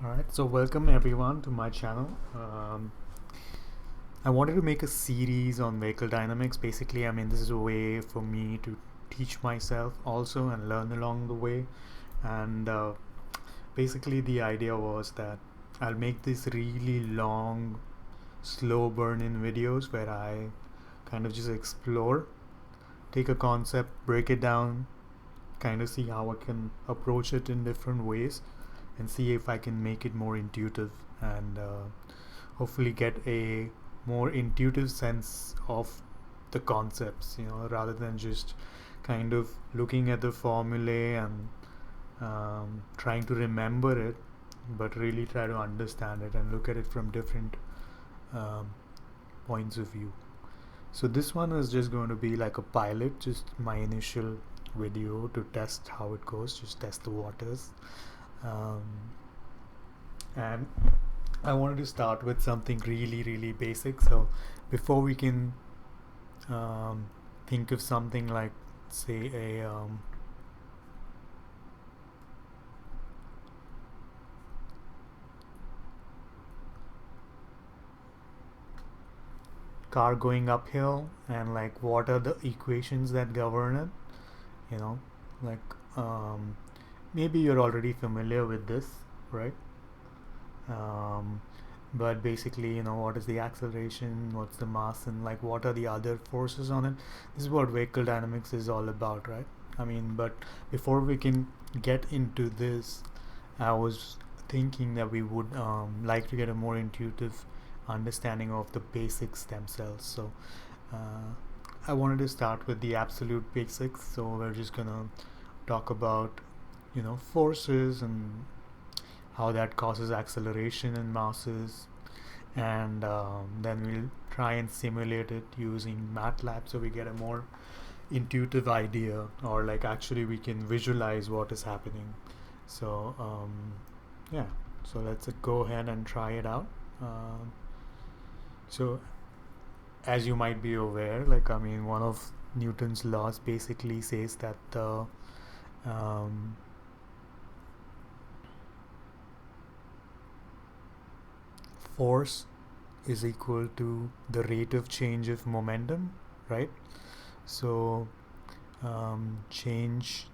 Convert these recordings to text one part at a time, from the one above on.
Alright, so welcome everyone to my channel. I wanted to make a series on vehicle dynamics. Basically, this is a way for me to teach myself also and learn along the way. And basically, the idea was that I'll make these really long, slow burn in videos where I kind of just explore, take a concept, break it down, kind of see how I can approach it in different ways and see if I can make it more intuitive and hopefully get a more intuitive sense of the concepts, rather than just kind of looking at the formulae and trying to remember it, but really try to understand it and look at it from different um, points of view. So this one is just going to be like a pilot, just my initial video to test how it goes, just test the waters. um, and I wanted to start with something really, really basic. So before we can um, think of something like, say, a car going uphill, and like what are the equations that govern it, you know, like maybe you're already familiar with this, right? um, but basically, what is the acceleration, what's the mass, and like what are the other forces on it. This is what vehicle dynamics is all about, right? But before we can get into this, I was thinking that we would like to get a more intuitive understanding of the basics themselves. So uh, I wanted to start with the absolute basics. So we're just gonna talk about forces and how that causes acceleration in masses, and then we'll try and simulate it using MATLAB so we get a more intuitive idea, or like actually we can visualize what is happening. So yeah, so let's go ahead and try it out. So as you might be aware, one of Newton's laws basically says that the um, force is equal to the rate of change of momentum, right? So change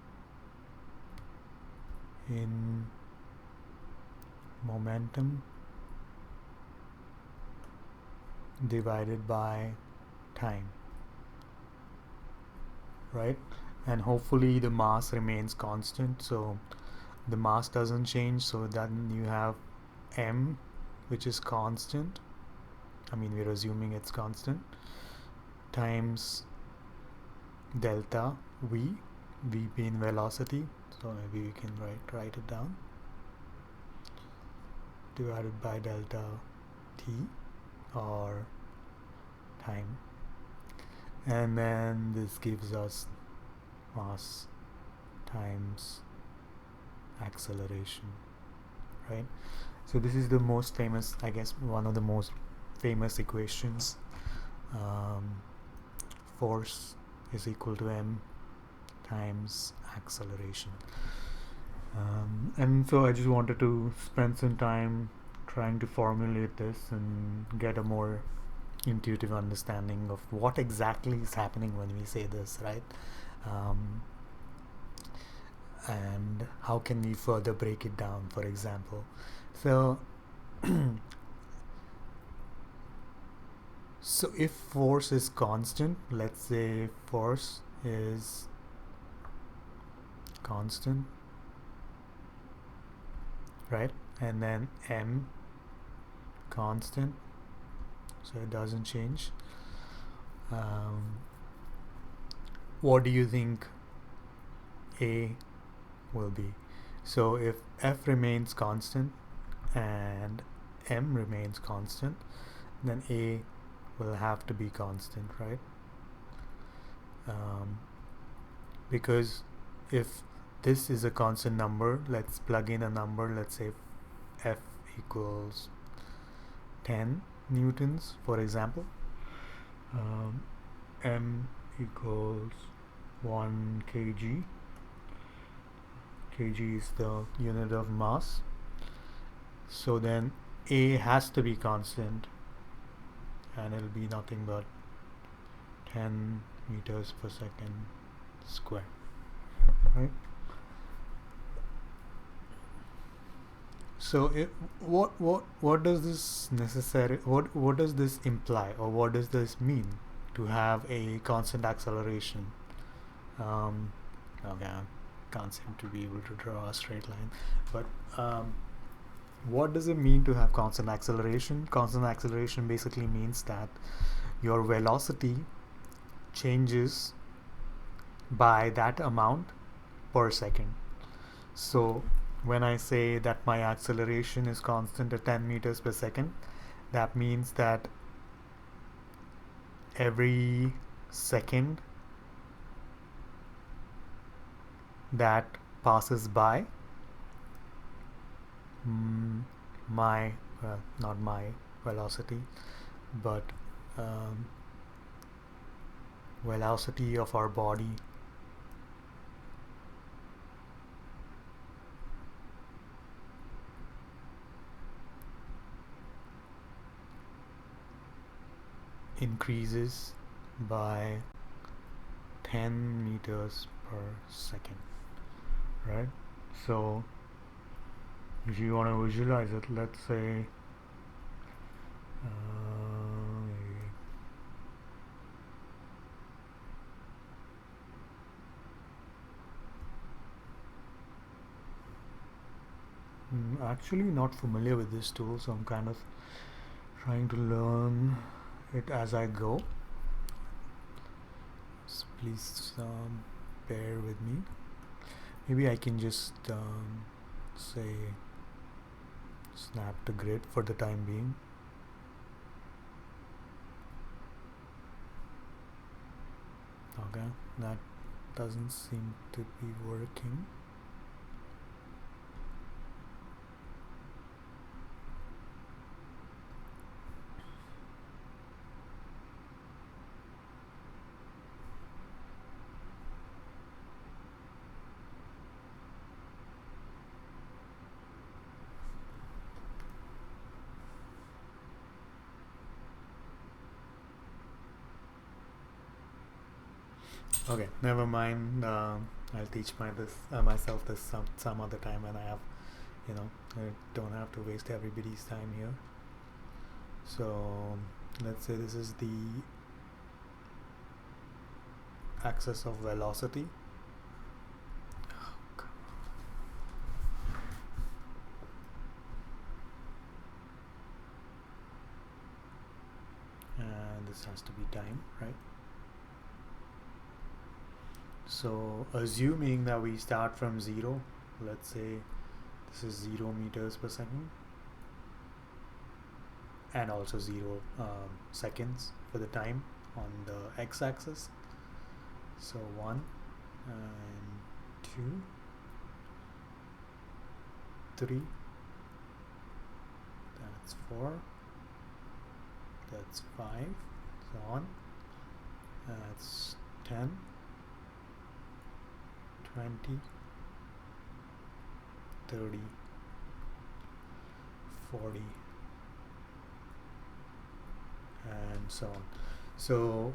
in momentum divided by time, right? And hopefully the mass remains constant, so the mass doesn't change, so then you have m, which is constant. We're assuming it's constant, times delta v, v being velocity, so maybe we can write it down, divided by delta t, or time, and then this gives us mass times acceleration, right? So this is the most famous, I guess, one of the most famous equations. um, Force is equal to m times acceleration. And so I just wanted to spend some time trying to formulate this and get a more intuitive understanding of what exactly is happening when we say this, right? Um, and how can we further break it down, for example. So so if force is constant, let's say force is constant, right? And then m constant, so it doesn't change. um, what do you think a will be? So if f remains constant and m remains constant, then a will have to be constant, right? um, because if this is a constant number, let's plug in a number, let's say f equals 10 newtons, for example. M equals 1 kg. Kg is the unit of mass. So then a has to be constant, and it'll be nothing but 10 meters per second square, right? So what does this what does this imply, or what does this mean to have a constant acceleration? Okay, I can't seem to be able to draw a straight line, but what does it mean to have constant acceleration? Constant acceleration basically means that your velocity changes by that amount per second. So when I say that my acceleration is constant at 10 meters per second, that means that every second that passes by, my not my velocity, but velocity of our body increases by 10 meters per second, right? So if you want to visualize it, let's say actually not familiar with this tool, so I'm kind of trying to learn it as I go. So please bear with me. Maybe I can just say snap to grid for the time being. Okay, that doesn't seem to be working. Okay, never mind. I'll teach myself this some other time when I have, I don't have to waste everybody's time here. So let's say this is the axis of velocity. And this has to be time, right? So assuming that we start from 0, let's say this is 0 meters per second, and also 0 seconds for the time on the x-axis. So 1 and 2, 3, that's 4, that's 5, so on, that's 10, 20, 30, 40, and so on. So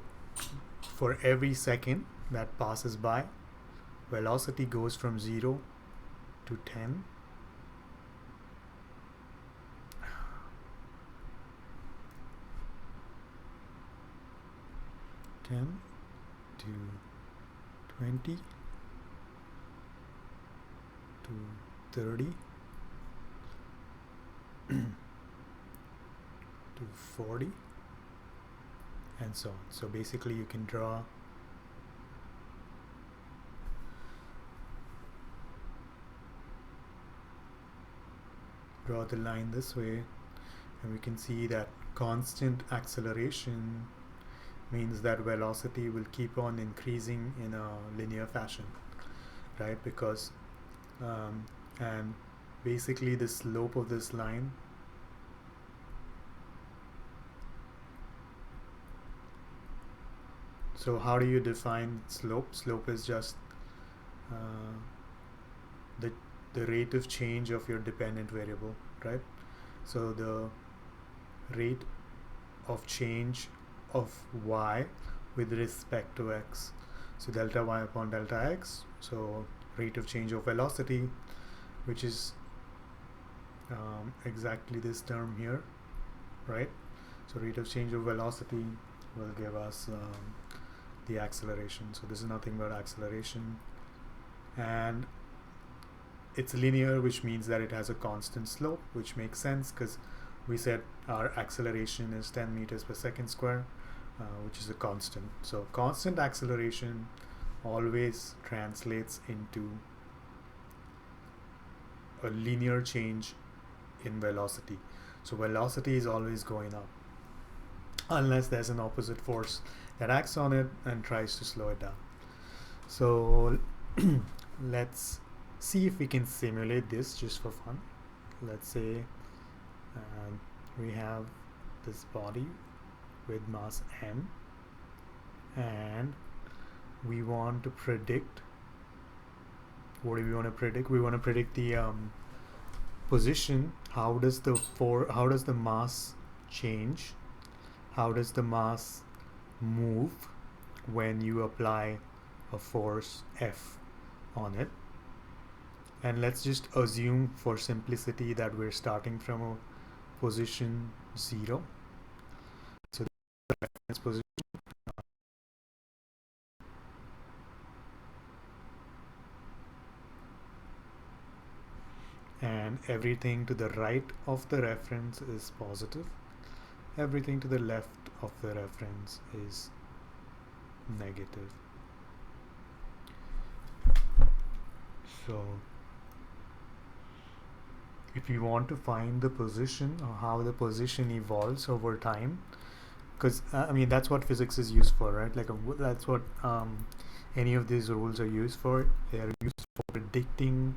for every second that passes by, velocity goes from 0 to 10. To 20 to 30 to 40, and so on. So basically you can draw the line this way, and we can see that constant acceleration means that velocity will keep on increasing in a linear fashion, right? Because and basically the slope of this line so how do you define slope? Slope is just the rate of change of your dependent variable, right? So the rate of change of y with respect to x. So delta y upon delta x. So rate of change of velocity, which is exactly this term here, right? So rate of change of velocity will give us the acceleration. So this is nothing but acceleration, and it's linear, which means that it has a constant slope, which makes sense because we said our acceleration is 10 meters per second square, which is a constant. So constant acceleration always translates into a linear change in velocity. So velocity is always going up unless there's an opposite force that acts on it and tries to slow it down. So let's see if we can simulate this just for fun. Let's say we have this body with mass m, and we want to predict, what do we want to predict? We want to predict the position. How does the mass change? How does the mass move when you apply a force F on it? And let's just assume for simplicity that we're starting from a position 0. So the reference position, and everything to the right of the reference is positive. Everything to the left of the reference is negative. So if you want to find the position or how the position evolves over time, because I mean that's what physics is used for, right? Like that's what any of these rules are used for. They are used for predicting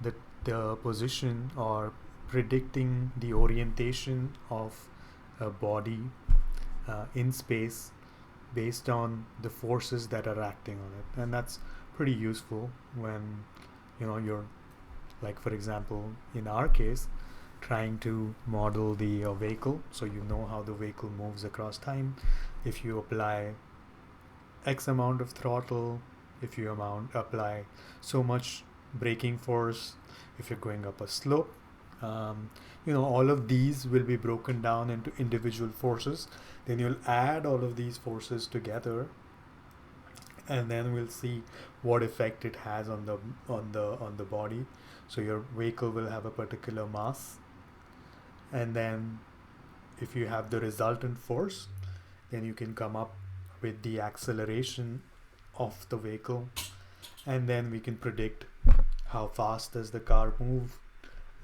the position or predicting the orientation of a body in space based on the forces that are acting on it. And that's pretty useful when you're, like, for example, in our case, trying to model the vehicle, so you know how the vehicle moves across time. If you apply X amount of throttle, if you apply so much braking force, if you're going up a slope, all of these will be broken down into individual forces. Then you'll add all of these forces together, and then we'll see what effect it has on the body. So your vehicle will have a particular mass, and then if you have the resultant force, then you can come up with the acceleration of the vehicle, and then we can predict how fast does the car move.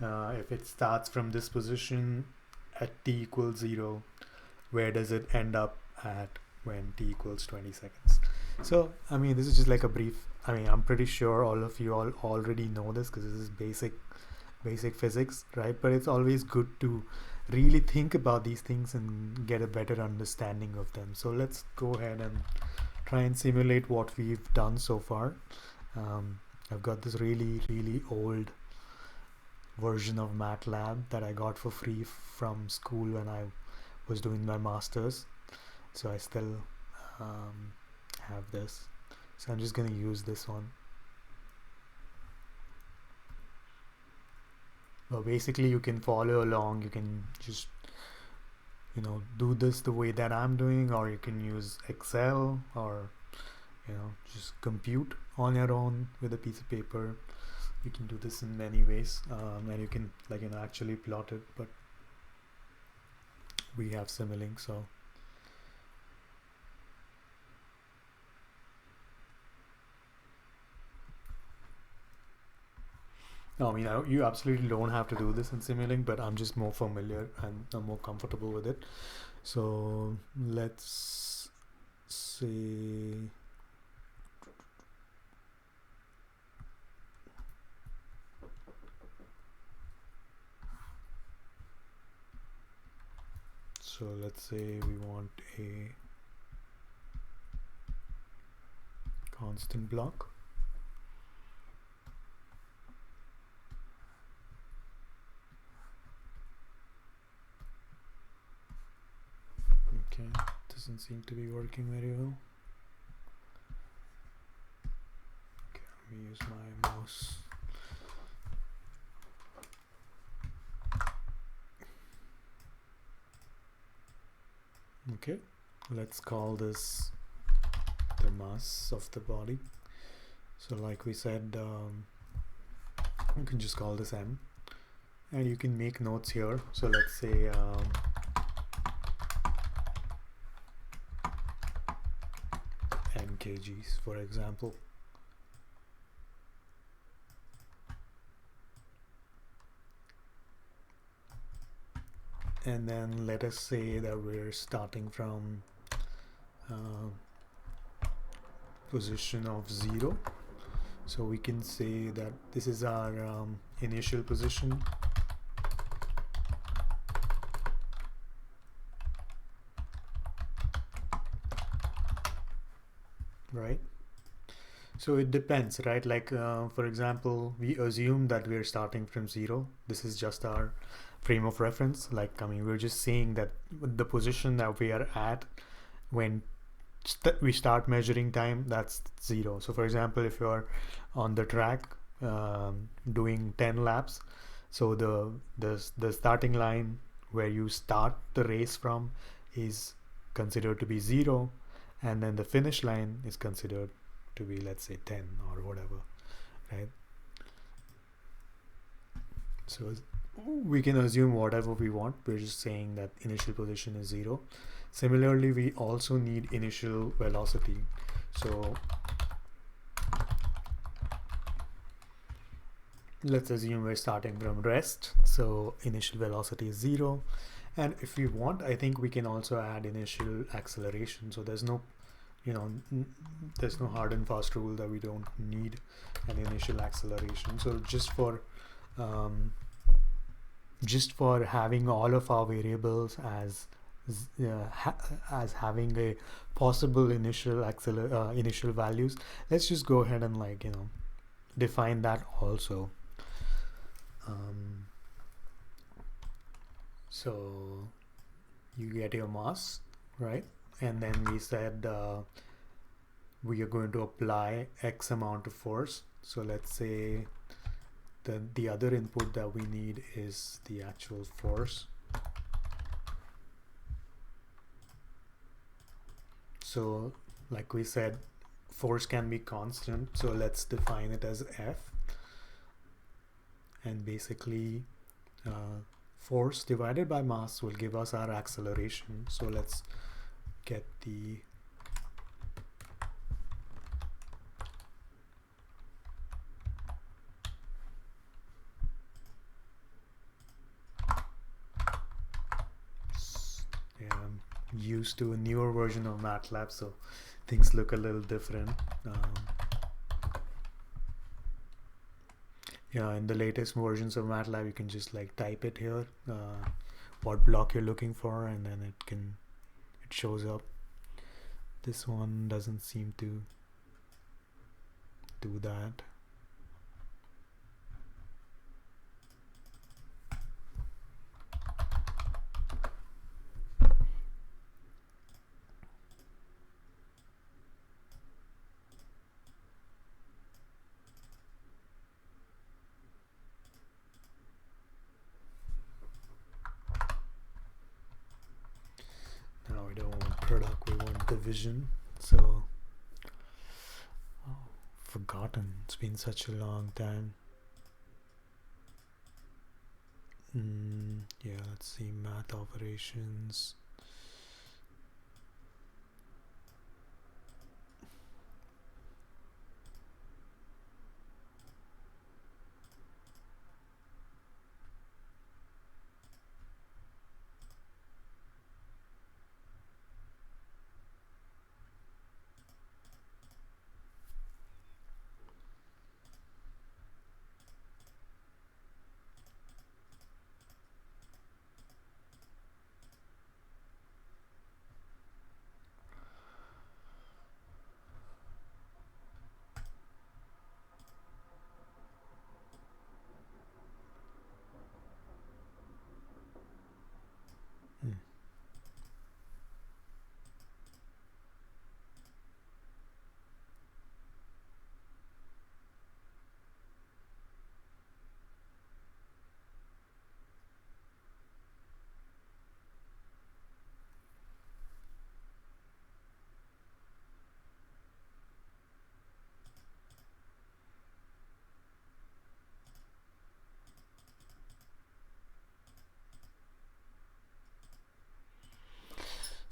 If it starts from this position at t equals 0, where does it end up at when t equals 20 seconds? So I mean, this is just like a brief, I'm pretty sure all of you all already know this because this is basic physics, right? But it's always good to really think about these things and get a better understanding of them. So let's go ahead and try and simulate what we've done so far. I've got this really old version of MATLAB that I got for free from school when I was doing my master's. So I still have this. So I'm just going to use this one. Well, basically you can follow along. You can just do this the way that I'm doing, or you can use Excel, or just compute on your own with a piece of paper. You can do this in many ways, and you can actually plot it, but we have Simulink. So no, you absolutely don't have to do this in Simulink, but I'm just more familiar and I'm more comfortable with it. So let's see. So let's say we want a constant block. doesn't seem to be working very well. Okay, let me use my mouse. Okay, let's call this the mass of the body. So like we said, you can just call this M, and you can make notes here. So let's say M kgs, for example. And then let us say that we're starting from position of 0. So we can say that this is our initial position. Right? So it depends, right? Like for example, we assume that we're starting from 0. This is just our frame of reference. Like, I mean, we're just saying that the position that we are at when we start measuring time, that's 0. So for example, if you're on the track doing 10 laps, so the starting line where you start the race from is considered to be 0, and then the finish line is considered to be, let's say, 10 or whatever, right? So we can assume whatever we want. We're just saying that initial position is 0. Similarly, we also need initial velocity. So let's assume we're starting from rest. So initial velocity is 0. And if we want, I think we can also add initial acceleration. So there's no, there's no hard and fast rule that we don't need an initial acceleration. So just for having all of our variables as having a possible initial values, let's just go ahead and define that also. So you get your mass, right? And then we said we are going to apply X amount of force. So let's say the other input that we need is the actual force. So like we said, force can be constant. So let's define it as F. And basically force divided by mass will give us our acceleration. So let's get the I'm used to a newer version of MATLAB, so things look a little different. Yeah, in the latest versions of MATLAB, you can just type it here, what block you're looking for, and then it shows up. This one doesn't seem to do that. Now we don't want product, we want division. So, forgotten. It's been such a long time. Yeah, let's see, math operations.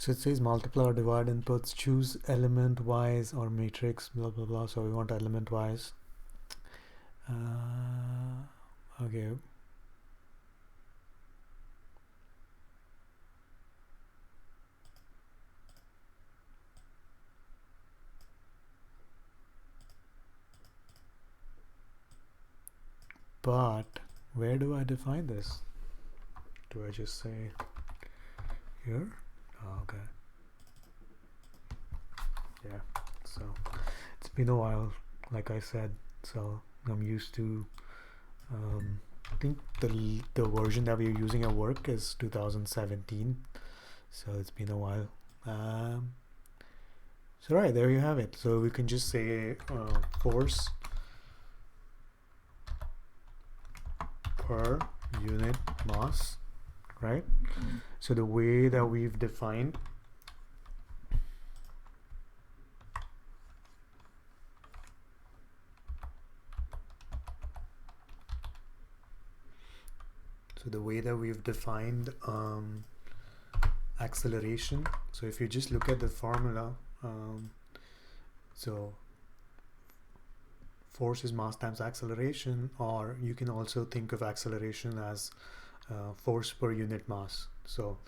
So it says multiply or divide inputs, choose element wise or matrix, blah blah blah. So we want element wise. Okay. But where do I define this? Do I just say here? Oh, okay. Yeah. So it's been a while, like I said. So I'm used to. I think the version that we're using at work is 2017. So it's been a while. So right, there you have it. So we can just say force per unit mass, right? So the way that we've defined acceleration. So if you just look at the formula, so force is mass times acceleration, or you can also think of acceleration as force per unit mass. So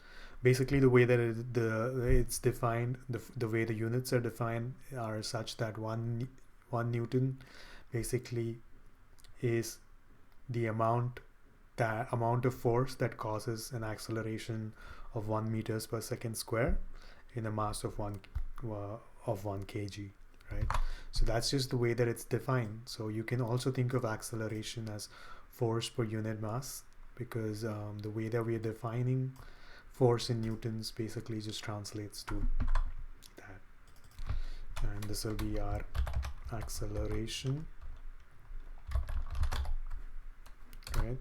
basically the way that it's defined, the way the units are defined are such that one Newton basically is the amount of force that causes an acceleration of 1 meters per second square in a mass of 1 kg, right? So that's just the way that it's defined. So you can also think of acceleration as force per unit mass, because the way that we're defining force in newtons basically just translates to that. And this will be our acceleration, right?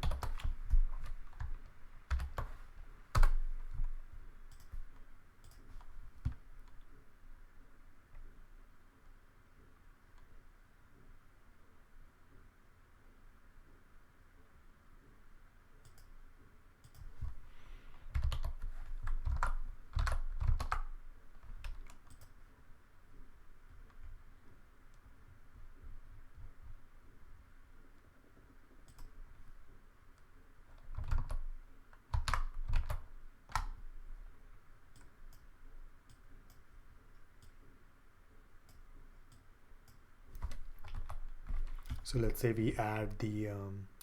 So let's say we add the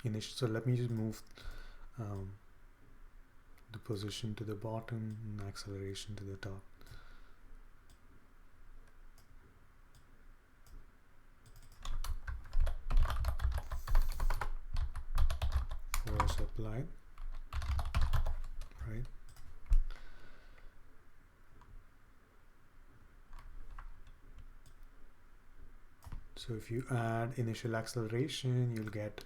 initial. So let me just move the position to the bottom and acceleration to the top. Force applied, right? So if you add initial acceleration, you'll get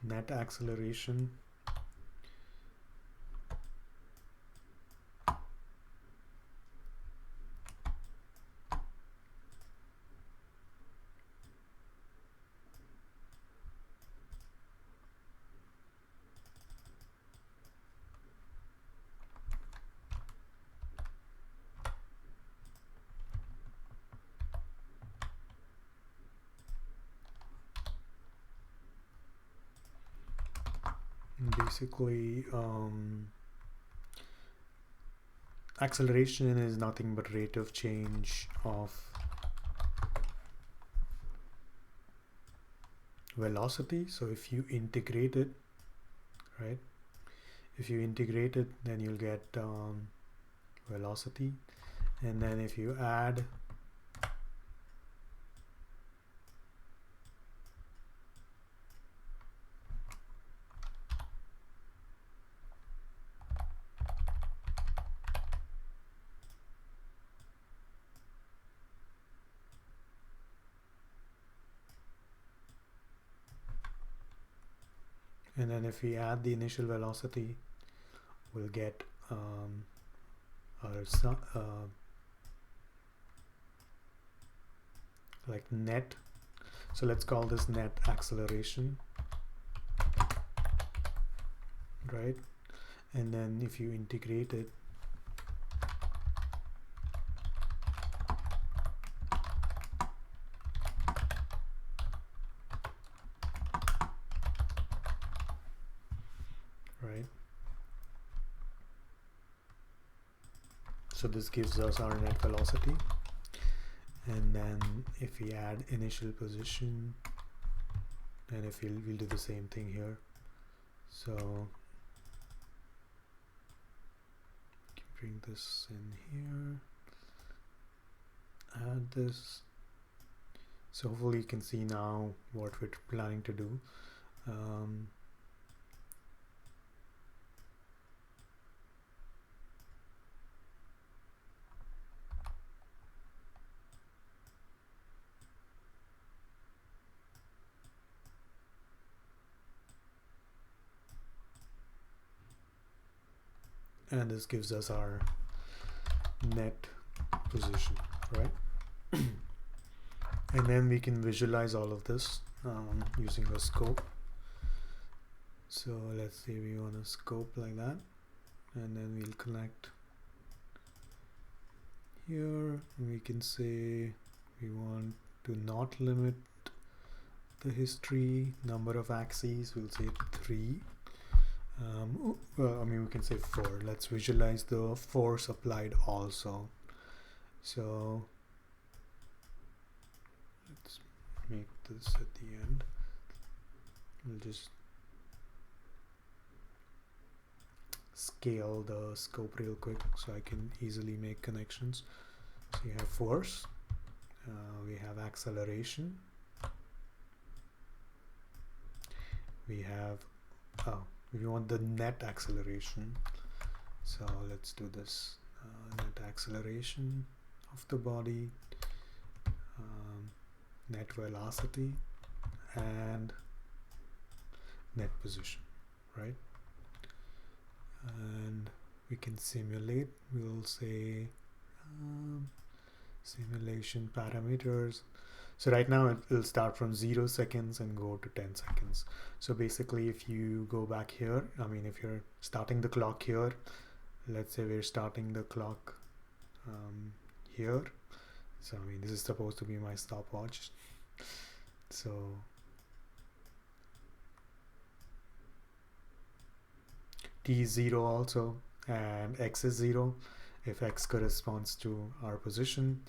net acceleration. Basically, acceleration is nothing but rate of change of velocity. So if you integrate it, right? If you integrate it, then you'll get velocity, and then if you add and then if we add the initial velocity, we'll get like net. So let's call this net acceleration, right? And then if you integrate it, So this gives us our net velocity, and then if we add initial position, and if we'll do the same thing here. So bring this in here, add this. So hopefully you can see now what we're planning to do. And this gives us our net position, right? And then we can visualize all of this using the scope. So let's say we want a scope like that, and then we'll connect here. We can say we want to not limit the history number of axes. We'll say 3. Well, I mean, we can say 4. Let's visualize the force applied also. So let's make this at the end. We'll just scale the scope real quick so I can easily make connections. So you have force, we have acceleration, we have we want the net acceleration, so let's do this. Net acceleration of the body, net velocity, and net position, right? And we can simulate. We'll say simulation parameters. So right now it will start from 0 seconds and go to 10 seconds. So basically if you go back here, I mean if you're starting the clock here, let's say we're starting the clock here. So I mean this is supposed to be my stopwatch. So T is 0 also, and X is 0 if X corresponds to our position.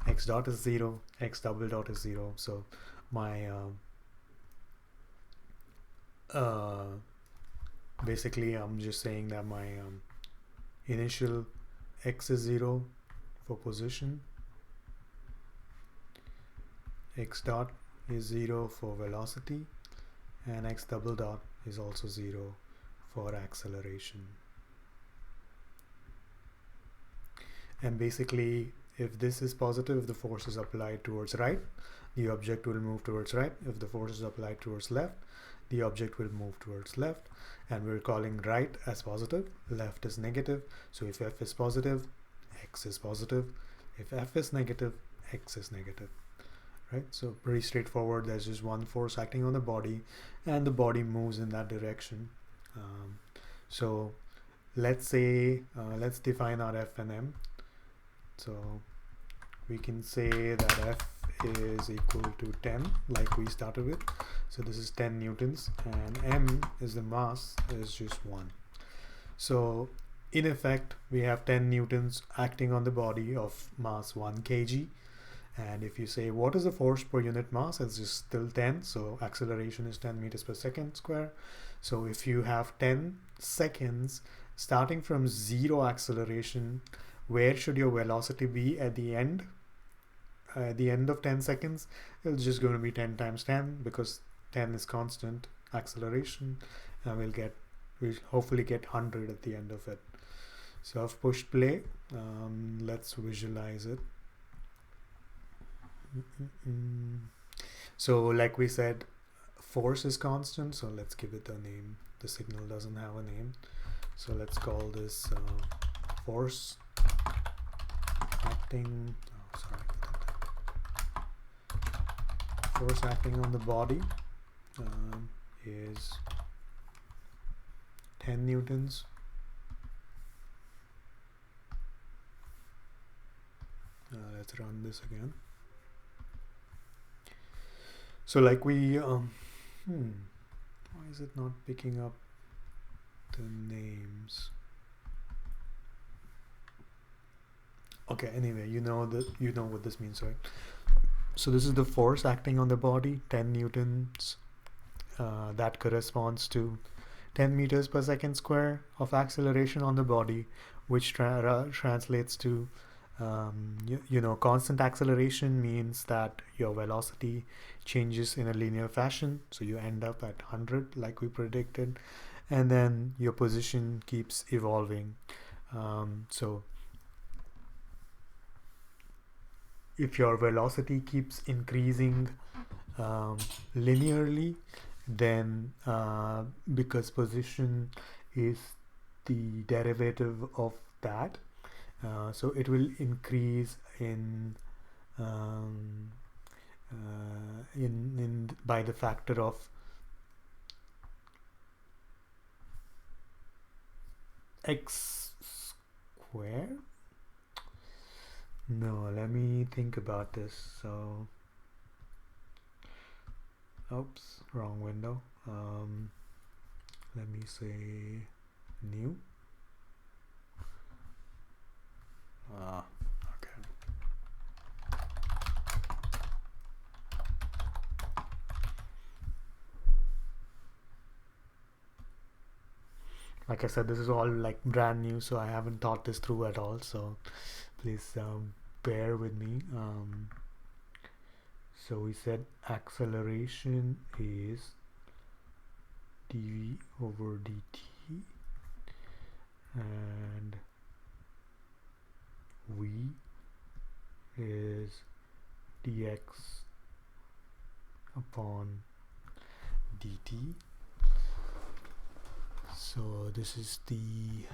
X dot is 0, X double dot is 0. So my basically I'm just saying that my initial X is 0 for position, X dot is 0 for velocity, and X double dot is also 0 for acceleration. And basically if this is positive, if the force is applied towards right, the object will move towards right. If the force is applied towards left, the object will move towards left. And we're calling right as positive, left is negative. So if F is positive, X is positive. If F is negative, X is negative. Right? So pretty straightforward. There's just one force acting on the body, and the body moves in that direction. So let's say let's define our F and M. So we can say that F is equal to 10 like we started with. So this is 10 newtons, and M is the mass, is just 1. So in effect we have 10 newtons acting on the body of mass 1 kg. And if you say what is the force per unit mass, it's just still 10. So acceleration is 10 meters per second square. So if you have 10 seconds starting from 0 acceleration, where should your velocity be at the end? At the end of 10 seconds, it's just going to be 10 times 10 because 10 is constant acceleration, and we'll hopefully get 100 at the end of it. So I've pushed play. Let's visualize it. So like we said, force is constant, so let's give it a name. The signal doesn't have a name, so let's call this force acting force acting on the body is 10 newtons. Let's run this again. So like we why is it not picking up the names? Okay, anyway, you know what this means, right? So this is the force acting on the body, 10 newtons. That corresponds to 10 meters per second square of acceleration on the body, which translates to constant acceleration means that your velocity changes in a linear fashion, so you end up at 100 like we predicted, and then your position keeps evolving. So if your velocity keeps increasing linearly, then because position is the derivative of that, so it will increase um, in by the factor of x squared. No, let me think about this. So, oops, wrong window. Let me say new. Okay. Like I said, this is all like brand new, so I haven't thought this through at all. So please bear with me. So we said acceleration is dv over dt, and v is dx upon dt. So this is the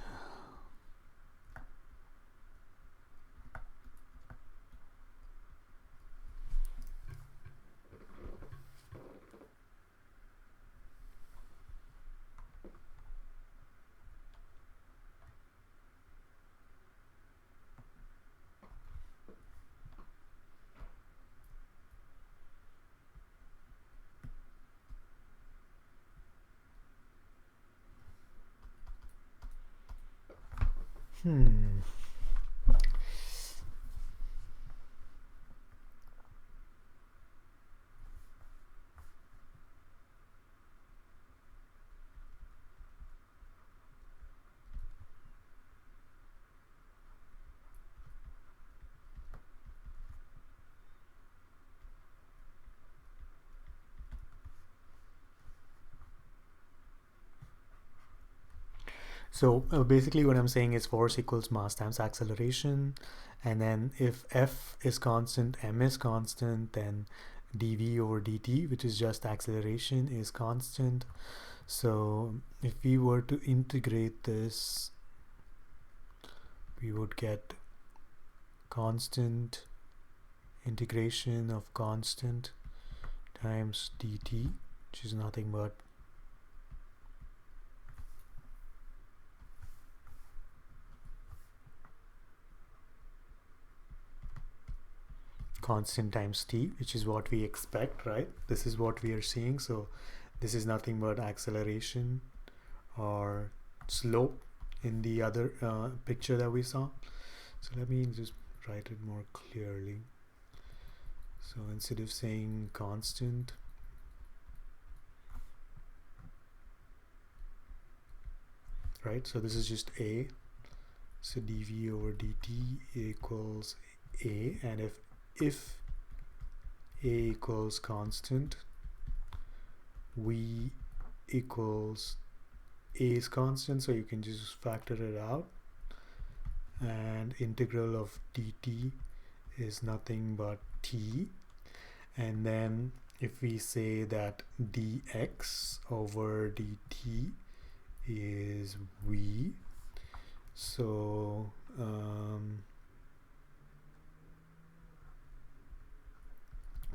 So basically what I'm saying is force equals mass times acceleration, and then if F is constant, M is constant, then dv over dt, which is just acceleration, is constant. So if we were to integrate this, we would get constant integration of constant times dt, which is nothing but constant times t, which is what we expect, right? This is what we are seeing. So this is nothing but acceleration or slope in the other picture that we saw. So let me just write it more clearly. So instead of saying constant, right? So this is just a. So dv over dt equals a, and if a equals constant, v equals a is constant, so you can just factor it out, and integral of dt is nothing but t. And then if we say that dx over dt is v, so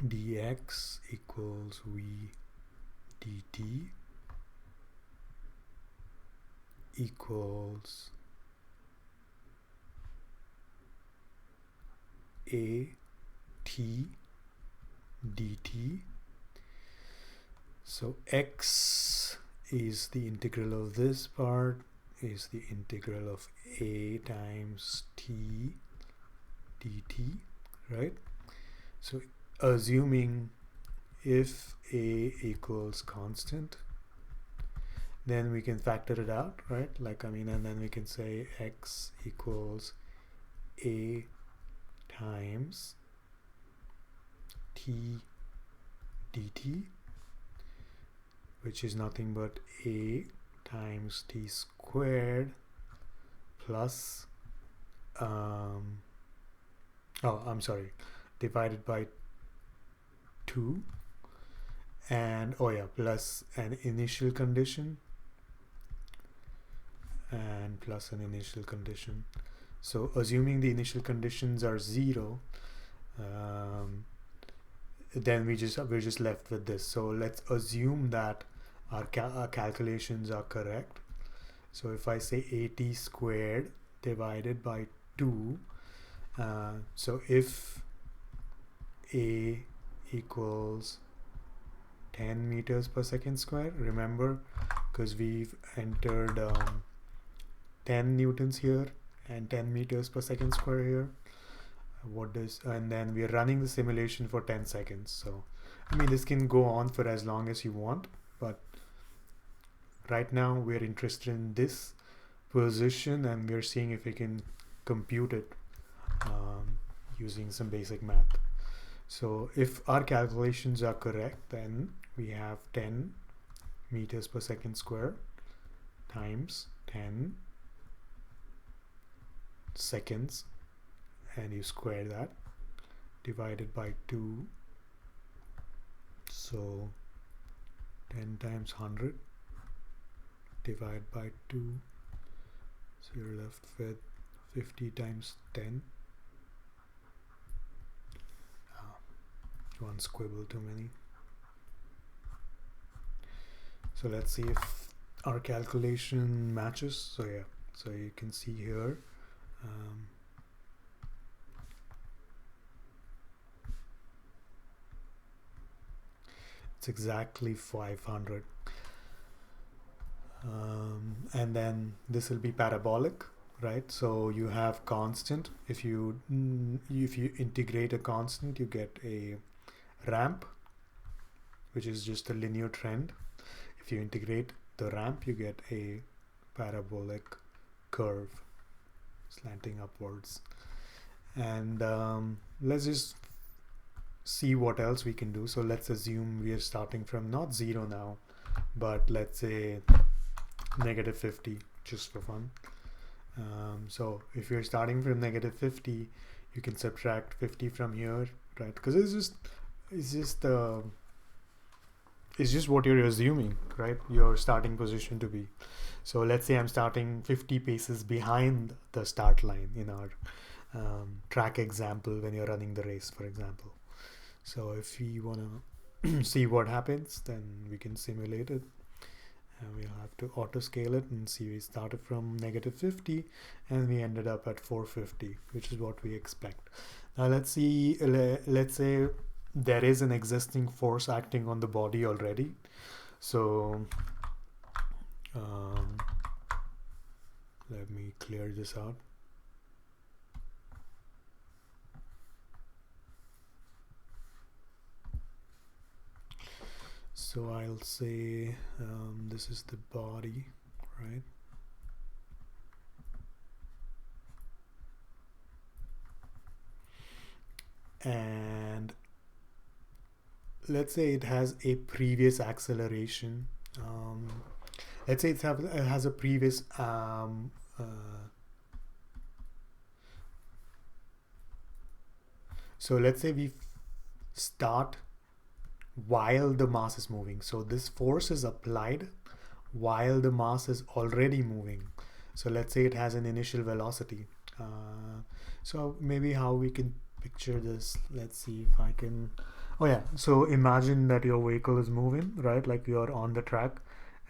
dx equals v dt equals a t dt. So x is the integral of this part, is the integral of a times t dt, right? So assuming if a equals constant, then we can factor it out, right? Like, I mean, and then we can say x equals a times t dt, which is nothing but a times t squared plus divided by 2, and plus an initial condition and plus an initial condition. So assuming the initial conditions are 0, then we're just left with this. So let's assume that our calculations are correct. So if I say at squared divided by 2, so if a equals 10 meters per second square, remember, because we've entered 10 newtons here and 10 meters per second square here, and then we're running the simulation for 10 seconds. So I mean, this can go on for as long as you want, but right now we're interested in this position and we're seeing if we can compute it using some basic math. So if our calculations are correct, then we have 10 meters per second square times 10 seconds, and you square that, divided by 2. So 10 times 100 divided by 2, so you're left with 50 times 10. One squibble too many. So let's see if our calculation matches. So yeah, so you can see here it's exactly 500, and then this will be parabolic, right? So you have constant. If you integrate a constant, you get a ramp, which is just a linear trend. If you integrate the ramp, you get a parabolic curve slanting upwards. And let's just see what else we can do. So let's assume we are starting from not 0 now, but let's say -50, just for fun. So if you're starting from -50, you can subtract 50 from here, right? Because it's just what you're assuming, right? Your starting position to be. So let's say I'm starting 50 paces behind the start line in our track example when you're running the race, for example. So if we want to see what happens, then we can simulate it. And we'll have to auto scale it and see. We started from -50 and we ended up at 450, which is what we expect. Now let's see, let's say there is an existing force acting on the body already. So let me clear this out. So I'll say this is the body, right? And let's say it has a previous acceleration. Let's say it has a previous so let's say we start while the mass is moving. So this force is applied while the mass is already moving. So let's say it has an initial velocity. So maybe how we can picture this, let's see if I can. Oh yeah, so imagine that your vehicle is moving, right? Like you're on the track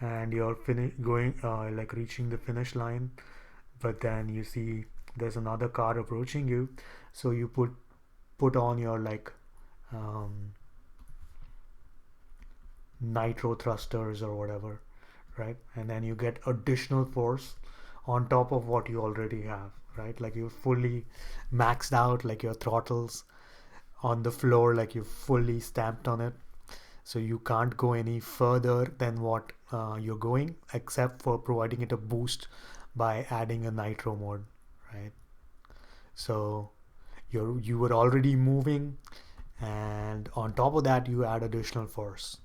and you're like reaching the finish line, but then you see there's another car approaching you. So you put on your like nitro thrusters or whatever, right? And then you get additional force on top of what you already have, right? Like you're fully maxed out, like your throttles on the floor, like you're fully stamped on it. So you can't go any further than what you're going, except for providing it a boost by adding a nitro mode, right? So you were already moving, and on top of that you add additional force.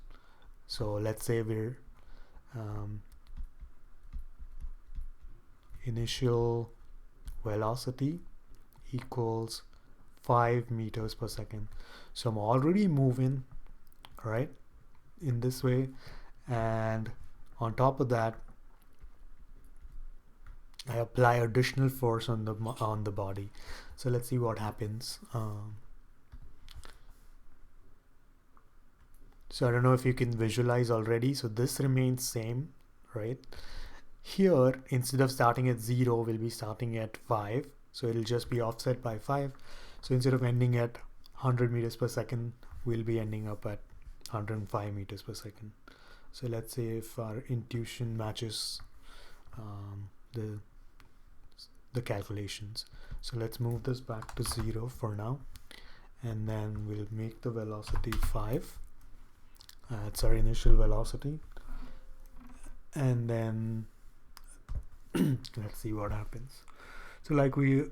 So let's say we're um, initial velocity equals 5 meters per second. So I'm already moving, right, in this way, and on top of that I apply additional force on the body. So let's see what happens. So I don't know if you can visualize already. So this remains same, right? Here, instead of starting at 0, we'll be starting at 5. So it'll just be offset by 5. So instead of ending at 100 meters per second, we'll be ending up at 105 meters per second. So let's say if our intuition matches the calculations. So let's move this back to 0 for now, and then we'll make the velocity 5. It's our initial velocity, and then let's see what happens. So like we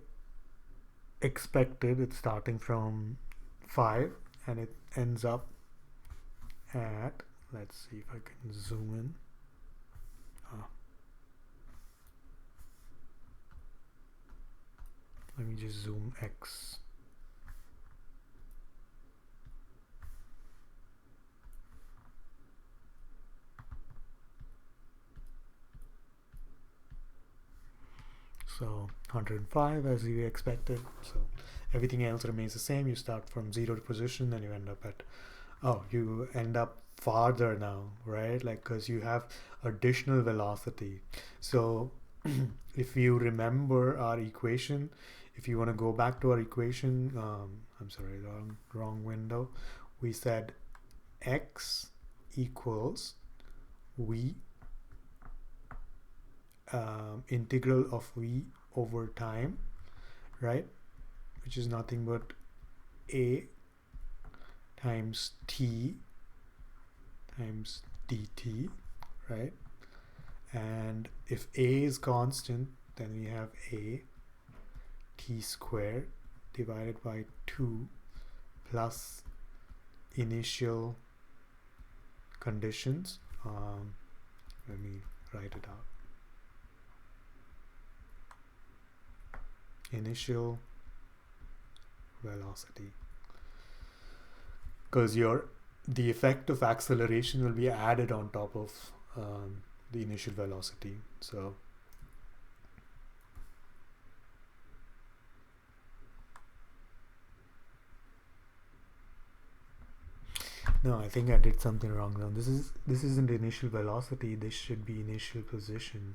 expected, it's starting from 5 and it ends up at, let's see if I can zoom in. Let me just zoom X. So 105 as you expected. So everything else remains the same. You start from 0 position and you end up at, you end up farther now, right? Like, because you have additional velocity. So if you remember our equation, if you want to go back to our equation, I'm sorry, wrong window. We said X equals V integral of V over time, right? Which is nothing but A times T times dt, right? And if A is constant, then we have A T squared divided by 2 plus initial conditions. Let me write it out. Initial velocity, because the effect of acceleration will be added on top of the initial velocity. So no, I think I did something wrong now. This isn't initial velocity, this should be initial position.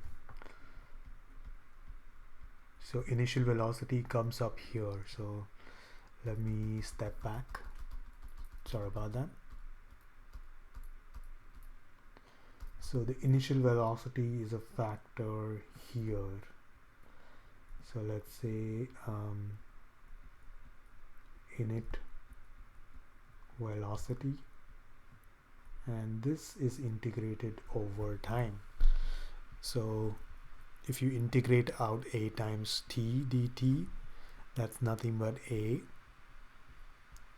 So initial velocity comes up here. So let me step back. Sorry about that. So the initial velocity is a factor here. So let's say init velocity, and this is integrated over time. So if you integrate out A times T dt, that's nothing but A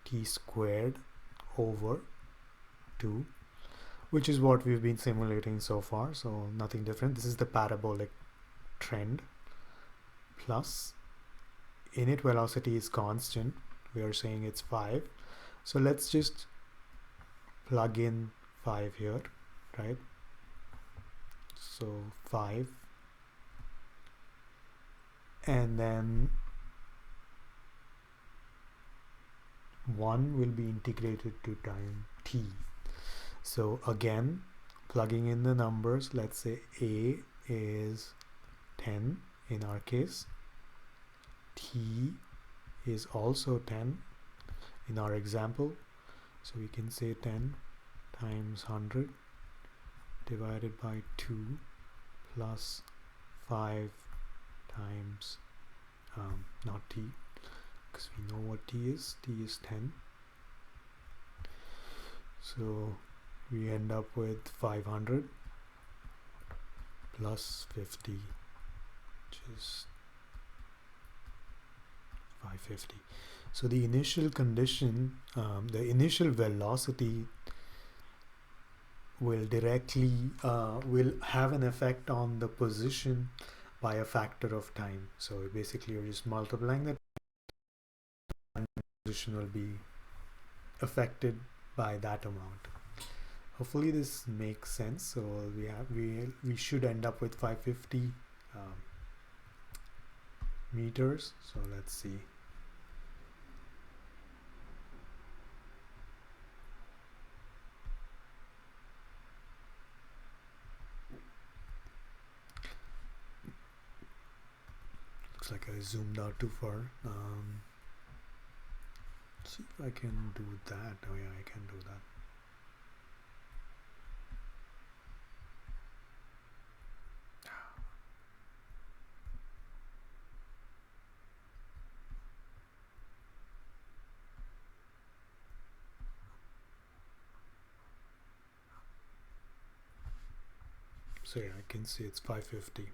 T squared over 2, which is what we've been simulating so far, so nothing different. This is the parabolic trend, plus init velocity is constant. We are saying it's 5, so let's just plug in 5 here, right? So 5, and then 1 will be integrated to time t. So again, plugging in the numbers, let's say A is 10 in our case, T is also 10 in our example, so we can say 10 times 100 divided by 2 plus 5 times not T, because we know what T is. T is 10. So we end up with 500 plus 50, which is 550. So the initial condition, the initial velocity will directly will have an effect on the position by a factor of time. So basically you're just multiplying that, and the position will be affected by that amount. Hopefully this makes sense. So we should end up with 550 meters. So let's see. Looks like I zoomed out too far. See if I can do that. Oh yeah, I can do that. So yeah, I can see it's 550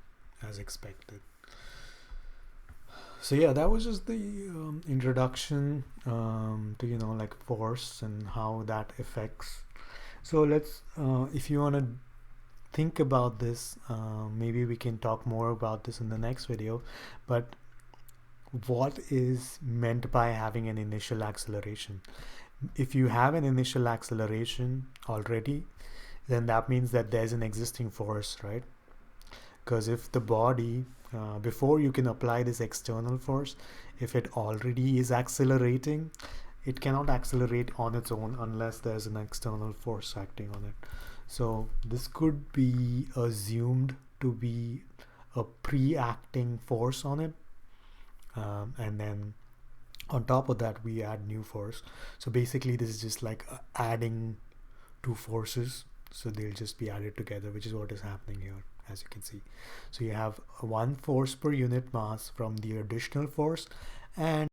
as expected. So yeah, that was just the introduction to, you know, like force and how that affects. So let's, if you want to think about this, maybe we can talk more about this in the next video. But what is meant by having an initial acceleration? If you have an initial acceleration already, then that means that there's an existing force, right? Because if the body, before you can apply this external force, if it already is accelerating, it cannot accelerate on its own unless there's an external force acting on it. So this could be assumed to be a pre-acting force on it, and then on top of that we add new force. So basically this is just like adding two forces, so they'll just be added together, which is what is happening here, as you can see. So you have one force per unit mass from the additional force, and